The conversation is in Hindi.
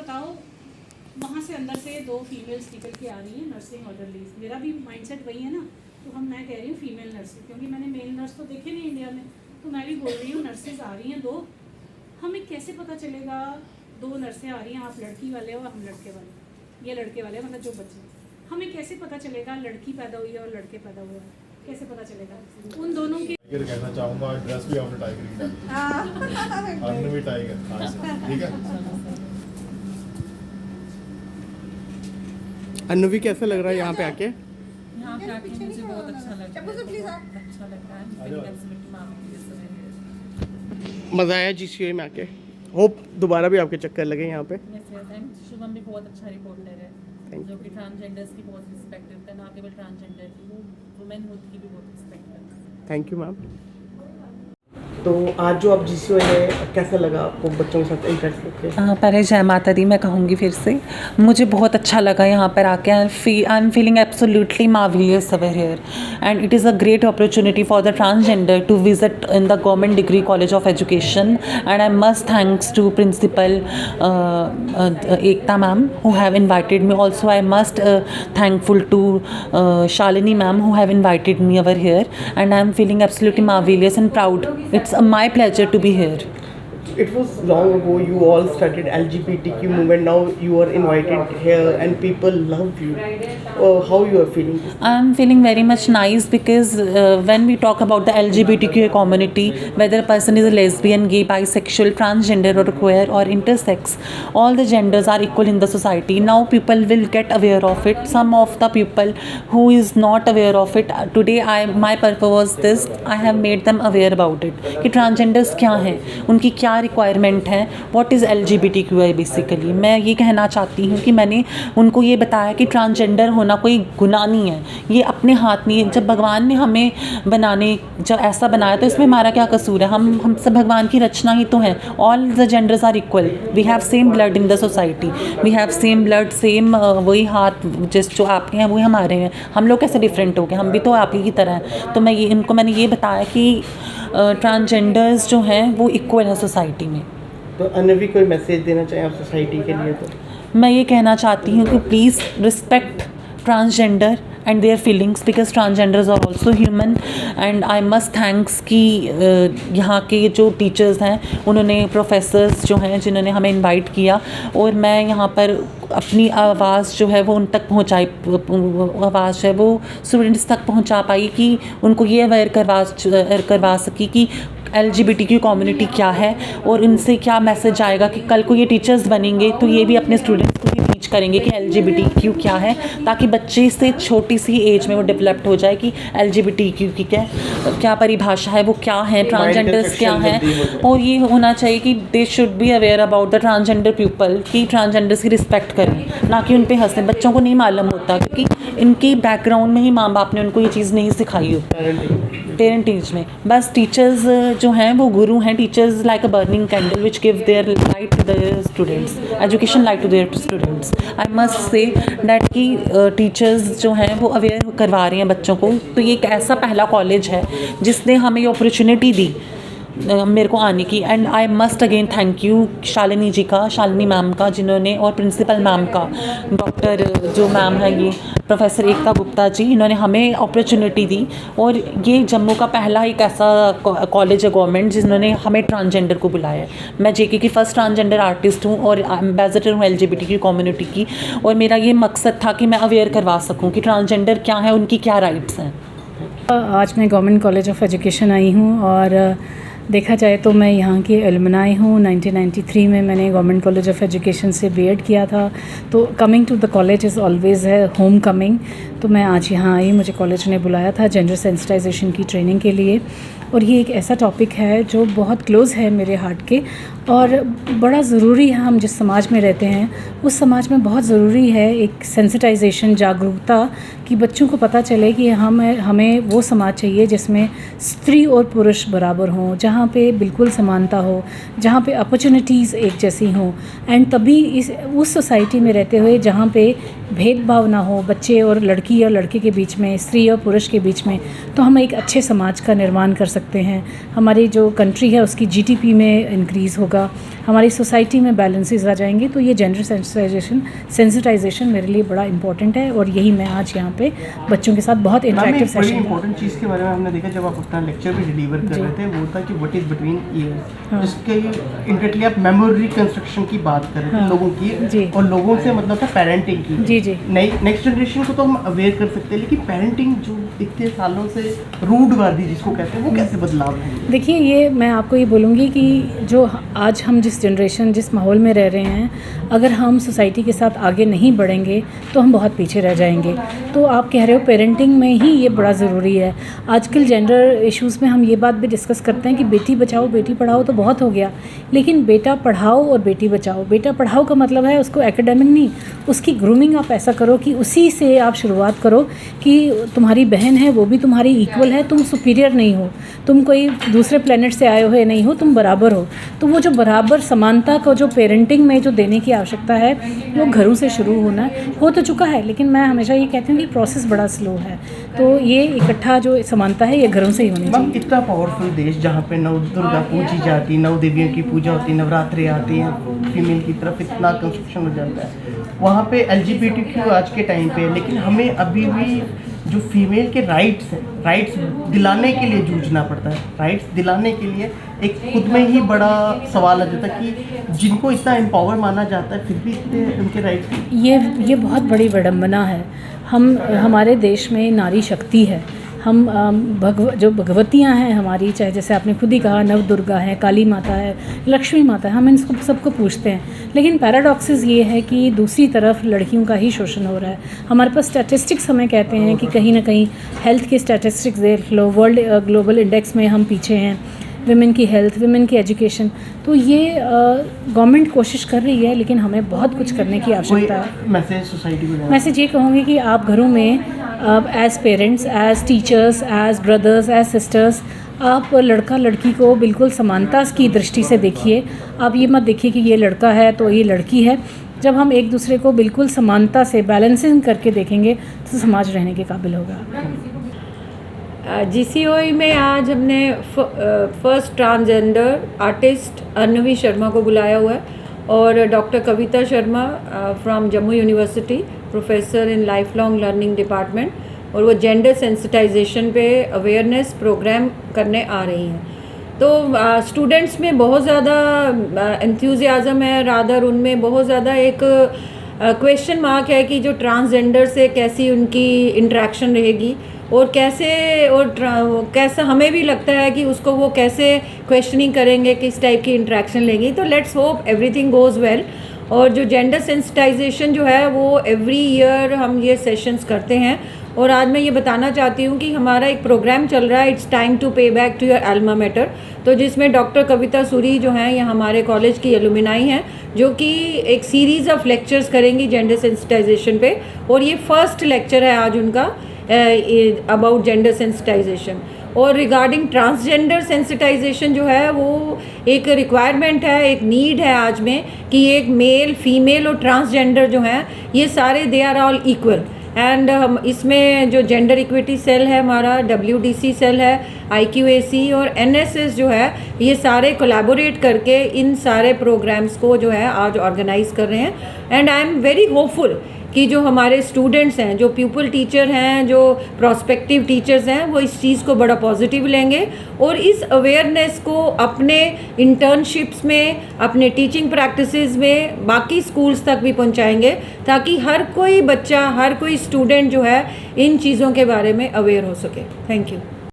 बताओ, वहाँ से अंदर से 2 फीमेल्स निकल के आ रही हैं नर्सिंग ऑर्डरलीज। मेरा भी माइंडसेट वही है ना, तो मैं कह रही हूँ फीमेल नर्सिंग, क्योंकि मैंने मेल नर्स तो देखे नहीं इंडिया में, तो मैं भी बोल रही हूँ नर्सेज आ रही हैं 2। हमें कैसे पता चलेगा 2 नर्सें आ रही हैं, आप लड़की वाले हो हम लड़के वाले, ये लड़के वाले मतलब जो बच्चे, हमें कैसे पता चलेगा लड़की पैदा हुई है और लड़के पैदा हुए हैं? कैसे पता चलेगा उन दोनों के? टाइगर कहना चाहूँगा, ड्रेस भी आपने टाइगर की डाली, हमने भी टाइगर, ठीक है। अनुभवी कैसा लग रहा है यहाँ पे आके? यहाँ पे आके मुझे बहुत अच्छा लग रहा है, बहुत अच्छा लग रहा है। मज़ा आया GCUA में आके? होप दोबारा भी आपके चक्कर लगे यहाँ पे। शुभम भी बहुत अच्छा रिपोर्टर है, जो कि ट्रांसजेंडर्स की बहुत रिस्पेक्ट करता है, ना केवल ट्रांसजेंडर की, वो वुमेनहुड की भी बहुत रिस्पेक्ट करता है। Thank you ma'am. तो आज जो आप GCUA है, कैसा लगा आपको बच्चों के साथ इंटरेक्ट करके? पहले जय माता दी मैं कहूँगी फिर से, मुझे बहुत अच्छा लगा यहाँ पर आके। I am feeling absolutely marvellous over here, and it is a great opportunity for the transgender to visit in the government degree college of education, and I must thanks to principal Ekta ma'am who have invited me. Also I must thankful to Shalini ma'am who have invited me over here, and I am feeling absolutely marvelous and proud. It's my pleasure to be here. It was long ago you all started LGBTQ movement. Now you are invited here and people love you. How you are feeling? I'm feeling very much nice because when we talk about the LGBTQ community, whether a person is a lesbian, gay, bisexual, transgender or queer or intersex, all the genders are equal in the society. Now people will get aware of it. Some of the people who is not aware of it, today my purpose was this, I have made them aware about it कि transgenders क्या हैं, उनकी क्या रिक्वायरमेंट है, व्हाट इज़ LGBTQI बेसिकली। मैं ये कहना चाहती हूँ कि मैंने उनको ये बताया कि ट्रांसजेंडर होना कोई गुनाह नहीं है, ये अपने हाथ में, जब भगवान ने हमें जब ऐसा बनाया तो इसमें हमारा क्या कसूर है? हम सब भगवान की रचना ही तो हैं। All the genders are equal, we have same blood in the society, we have same blood, same वही हाथ जो आपके हैं वही हमारे हैं। हम लोग कैसे डिफरेंट हो गए? हम भी तो आप ही की तरह हैं। तो मैंने ये बताया कि ट्रांसजेंडर्स जो हैं वो इक्वल है सोसाइटी में। तो अनुभवी कोई मैसेज देना चाहें आप सोसाइटी के लिए? तो मैं ये कहना चाहती हूँ कि please respect transgender and their feelings because transgenders are also human, and I must thanks कि यहाँ के जो टीचर्स हैं, उन्होंने प्रोफेसर्स जो हैं जिन्होंने हमें इनवाइट किया, और मैं यहाँ पर अपनी आवाज़ जो है वो उन तक पहुँचाई, आवाज़ है वो स्टूडेंट्स तक पहुँचा पाई कि उनको ये अवेयर करवा सकी कि LGBTQ कम्युनिटी क्या है और इनसे क्या मैसेज आएगा कि कल को ये टीचर्स बनेंगे तो ये भी अपने स्टूडेंट्स को टीच करेंगे कि LGBTQ क्या है, ताकि बच्चे से छोटी सी एज में वो डेवलप्ड हो जाए कि LGBTQ की क्या परिभाषा है, वो क्या है, ट्रांसजेंडर्स क्या हैं। और ये होना चाहिए कि they should be aware about the transgender people, कि ट्रांसजेंडर्स की रिस्पेक्ट करें, ना कि उन पे हंसें। बच्चों को नहीं मालूम होता क्योंकि इनके बैकग्राउंड में ही माँ बाप ने उनको ये चीज़ नहीं सिखाई होती पेरेंटिंग में। बस टीचर्स जो हैं वो गुरु हैं। Teachers like a burning candle which give their light to their students, education light to their students. I must say that कि टीचर्स जो हैं वो अवेयर करवा रहे हैं बच्चों को। तो ये एक ऐसा पहला कॉलेज है जिसने हमें ये अपॉर्चुनिटी दी मेरे को आने की, and I must again thank you Shalini ma'am का, जिन्होंने, और प्रिंसिपल मैम का, डॉक्टर जो मैम है ये प्रोफेसर एकता गुप्ता जी, इन्होंने हमें अपॉर्चुनिटी दी। और ये जम्मू का पहला एक ऐसा कॉलेज है गवर्नमेंट जिन्होंने हमें ट्रांसजेंडर को बुलाया है। मैं JK की फ़र्स्ट ट्रांसजेंडर आर्टिस्ट हूँ और एम्बेसडर हूँ LGBTQ कम्युनिटी की, और मेरा ये मकसद था कि मैं अवेयर करवा सकूँ कि ट्रांसजेंडर क्या है, उनकी क्या राइट्स हैं। आज मैं government college of education I हूँ, और देखा जाए तो मैं यहाँ की एलुमनाई हूँ। 1993 में मैंने गवर्नमेंट कॉलेज ऑफ एजुकेशन से B.Ed किया था, तो coming to the college is always है होम कमिंग। तो मैं आज यहाँ आई, मुझे कॉलेज ने बुलाया था जेंडर सेंसिटाइजेशन की ट्रेनिंग के लिए, और ये एक ऐसा टॉपिक है जो बहुत क्लोज़ है मेरे हार्ट के, और बड़ा ज़रूरी है। हम जिस समाज में रहते हैं उस समाज में बहुत ज़रूरी है एक सेंसिटाइजेशन, जागरूकता, कि बच्चों को पता चले कि हमें वो समाज चाहिए जिसमें स्त्री और पुरुष बराबर हों, जहाँ पे बिल्कुल समानता हो, जहाँ पे अपॉर्चुनिटीज़ एक जैसी हों, एंड तभी उस सोसाइटी में रहते हुए जहाँ पे भेदभाव ना हो बच्चे और लड़की और लड़के के बीच में, स्त्री और पुरुष के बीच में, तो हम एक अच्छे समाज का निर्माण कर सकते हैं। हमारी जो कंट्री है उसकी जीडीपी में इंक्रीज़ होगा, हमारी सोसाइटी में बैलेंसेस आ जाएंगे। तो ये जेंडर सेंसिटाइजेशन मेरे लिए बड़ा इंपॉर्टेंट है और यही मैं आज यहाँ पे बच्चों के साथ बहुत इंटरेक्टिव बड़ी सेशन इंपॉर्टेंट चीज़ के बारे में हमने देखा जब आप अपना लेक्चर भी डिलीवर कर जी। रहे थे, वो था कि व्हाट इज़ बिटवीन ईयर्स, हाँ। जिसके इंडिरेक्टली आप मेमोरी कंस्ट्रक्शन की बात कर रहे थे हाँ। लोगों की, जी। और लोगों से मतलब था पेरेंटिंग की। जी जी नई नेक्स्ट जनरेशन को तो हम अवेयर कर सकते हैं, लेकिन पेरेंटिंग जो इतने सालों से रूढ़वादी जिसको कहते हैं, वो कैसे बदलाव है? देखिए, ये मैं आपको ये बोलूँगी कि जो आज हम जिस जनरेशन जिस माहौल में रह रहे हैं, अगर हम सोसाइटी के साथ आगे नहीं बढ़ेंगे तो हम बहुत पीछे रह जाएंगे। तो आप कह रहे हो पेरेंटिंग में ही ये बड़ा ज़रूरी है। आजकल जेंडर इश्यूज़ में हम ये बात भी डिस्कस करते हैं कि बेटी बचाओ बेटी पढ़ाओ तो बहुत हो गया, लेकिन बेटा पढ़ाओ और बेटी बचाओ। बेटा पढ़ाओ का मतलब है उसको एकेडमिक नहीं, उसकी ग्रूमिंग आप ऐसा करो कि उसी से आप शुरुआत करो कि तुम्हारी बहन है वो भी तुम्हारी इक्वल है, तुम सुपीरियर नहीं हो, तुम कोई दूसरे प्लेनेट से आए हुए नहीं हो, तुम बराबर हो। तो वो जो बराबर समानता को जो पेरेंटिंग में जो देने की आवश्यकता है वो घरों से शुरू होना हो तो चुका है, लेकिन मैं हमेशा ये कहती हूँ कि प्रोसेस बड़ा स्लो है। तो ये इकट्ठा जो समानता है ये घरों से ही होनी मैम, चाहिए। इतना पावरफुल देश जहाँ पे नव दुर्गा पूजी जाती है, 9 देवियों की पूजा होती है, नवरात्रि आती हैं, फीमेल की तरफ इतना कंस्ट्रक्शन हो जाता है, वहाँ पे LGBTQ आज के टाइम पे है, लेकिन हमें अभी भी जो फीमेल के राइट्स हैं, राइट्स दिलाने के लिए जूझना पड़ता है। राइट्स दिलाने के लिए एक खुद में ही बड़ा सवाल आ जाता है कि जिनको इतना एम्पावर माना जाता है फिर भी इतने उनके राइट्स। ये बहुत बड़ी विडम्बना है। हमारे देश में नारी शक्ति है, हम जो भगवतियाँ हैं हमारी, चाहे जैसे आपने खुद ही कहा नव दुर्गा है, काली माता है, लक्ष्मी माता है, हम इन सबको पूछते हैं, लेकिन पैराडॉक्सिस ये है कि दूसरी तरफ लड़कियों का ही शोषण हो रहा है। हमारे पास स्टैटिस्टिक्स हमें कहते हैं कि कहीं ना कहीं हेल्थ के स्टैटिस्टिक्स देख लो, वर्ल्ड ग्लोबल इंडेक्स में हम पीछे हैं, विमेन की हेल्थ, विमेन की एजुकेशन। तो ये गवर्नमेंट कोशिश कर रही है, लेकिन हमें बहुत कुछ करने की आवश्यकता है। मैसेज सोसाइटी को मैसेज ये कहूँगी कि आप घरों में as parents, as teachers, as brothers, as sisters, आप लड़का लड़की को बिल्कुल समानता की दृष्टि से देखिए। आप ये मत देखिए कि ये लड़का है तो ये लड़की है। जब हम एक दूसरे को बिल्कुल समानता से बैलेंसिंग करके देखेंगे तो समाज रहने के काबिल होगा। GCOE में आज हमने फर्स्ट ट्रांसजेंडर आर्टिस्ट अर्नवी शर्मा को बुलाया हुआ है, और doctor Kavita Sharma from Jammu university, professor in life long learning department, और वो जेंडर सेंसिटाइजेशन पे अवेयरनेस प्रोग्राम करने आ रही हैं। तो स्टूडेंट्स में बहुत ज़्यादा एंथुजियाज़म है, रादर उनमें बहुत ज़्यादा एक क्वेश्चन मार्क है कि जो ट्रांसजेंडर से कैसी उनकी इंटरेक्शन रहेगी, और कैसा हमें भी लगता है कि उसको वो कैसे क्वेश्चनिंग करेंगे, किस टाइप की इंटरेक्शन लेंगी। तो let's hope everything goes well. और जो जेंडर सेंसिटाइजेशन जो है वो एवरी ईयर हम ये सेशंस करते हैं, और आज मैं ये बताना चाहती हूँ कि हमारा एक प्रोग्राम चल रहा है, it's time to pay back to your alma mater, तो जिसमें डॉक्टर कविता सूरी जो हैं ये हमारे कॉलेज की एलुमिनाई हैं, जो कि एक सीरीज़ ऑफ लेक्चर्स करेंगी जेंडर सेंसिटाइजेशन पे, और ये फर्स्ट लेक्चर है आज उनका अबाउट जेंडर सेंसिटाइजेशन। और रिगार्डिंग ट्रांसजेंडर सेंसिटाइजेशन जो है वो एक रिक्वायरमेंट है, एक नीड है आज में, कि एक मेल, फीमेल और ट्रांसजेंडर जो हैं ये सारे they are all equal. And हम इसमें जो जेंडर इक्विटी सेल है हमारा, WDC सेल है, IQAC और NSS जो है, ये सारे कोलैबोरेट करके इन सारे प्रोग्राम्स को जो है आज ऑर्गेनाइज कर रहे हैं। And I am very hopeful कि जो हमारे स्टूडेंट्स हैं, जो प्यूपल टीचर हैं, जो प्रॉस्पेक्टिव टीचर्स हैं, वो इस चीज़ को बड़ा पॉजिटिव लेंगे और इस अवेयरनेस को अपने इंटर्नशिप्स में, अपने टीचिंग प्रैक्टिसेस में, बाकी स्कूल्स तक भी पहुंचाएंगे, ताकि हर कोई बच्चा, हर कोई स्टूडेंट जो है इन चीज़ों के बारे में अवेयर हो सके। Thank you.